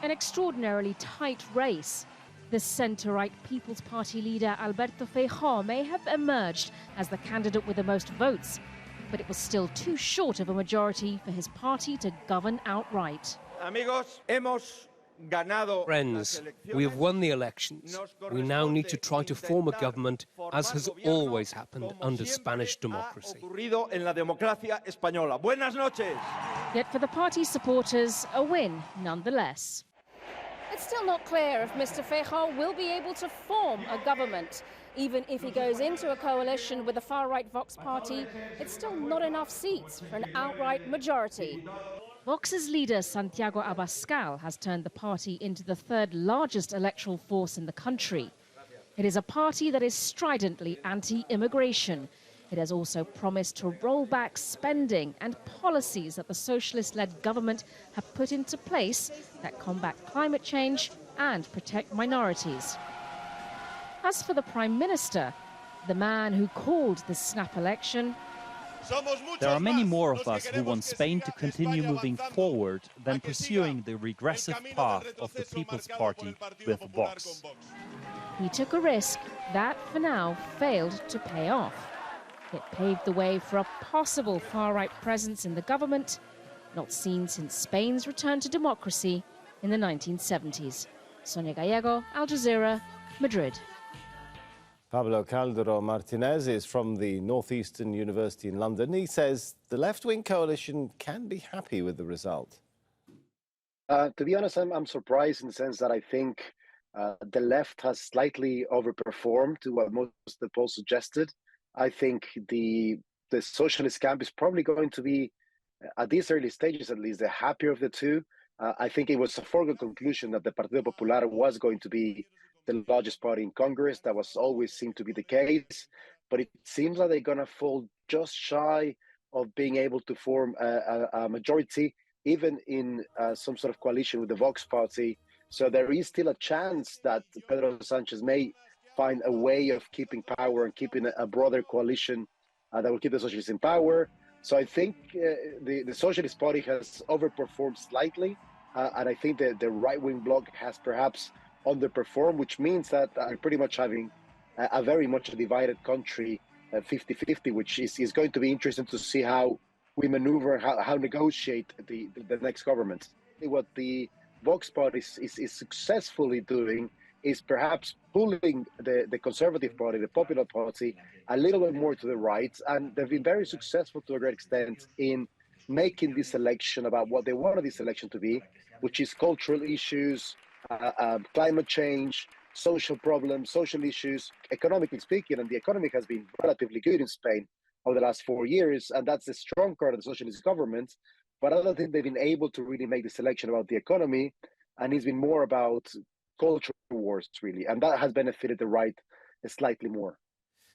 an extraordinarily tight race. The centre-right People's Party leader Alberto Feijóo may have emerged as the candidate with the most votes, but it was still too short of a majority for his party to govern outright. Friends, we have won the elections. We now need to try to form a government, as has always happened under Spanish democracy. Yet for the party's supporters, a win nonetheless. It's still not clear if Mr. Feijóo will be able to form a government. Even if he goes into a coalition with the far-right Vox party, it's still not enough seats for an outright majority. Vox's leader, Santiago Abascal, has turned the party into the third largest electoral force in the country. It is a party that is stridently anti-immigration. It has also promised to roll back spending and policies that the socialist-led government have put into place that combat climate change and protect minorities. As for the Prime Minister, the man who called this snap election, there are many more of us who want Spain to continue moving forward than pursuing the regressive path of the People's Party with Vox. He took a risk that, for now, failed to pay off. It paved the way for a possible far-right presence in the government, not seen since Spain's return to democracy in the 1970s. Sonia Gallego, Al Jazeera, Madrid. Pablo Calderón Martinez is from the Northeastern University in London. He says the left-wing coalition can be happy with the result. To be honest, I'm surprised in the sense that I think the left has slightly overperformed to what most of the polls suggested. I think the socialist camp is probably going to be, at these early stages at least, the happier of the two. I think it was a foregone conclusion that the Partido Popular was going to be the largest party in Congress. That was always seemed to be the case. But it seems like they're going to fall just shy of being able to form a majority, even in some sort of coalition with the Vox party. So there is still a chance that Pedro Sanchez may find a way of keeping power and keeping a broader coalition that will keep the socialists in power. So I think the Socialist Party has overperformed slightly, and I think that the right-wing bloc has perhaps underperformed, which means that I'm pretty much having a very much a divided country, 50-50, which is going to be interesting to see how we maneuver, how negotiate the next government. What the Vox Party is successfully doing is perhaps pulling the Conservative Party, the Popular Party, a little bit more to the right. And they've been very successful to a great extent in making this election about what they wanted this election to be, which is cultural issues, climate change, social problems, social issues, economically speaking. And the economy has been relatively good in Spain over the last 4 years. And that's the strong card of the socialist government. But I don't think they've been able to really make this election about the economy. And it's been more about cultural wars, really. And that has benefited the right slightly more.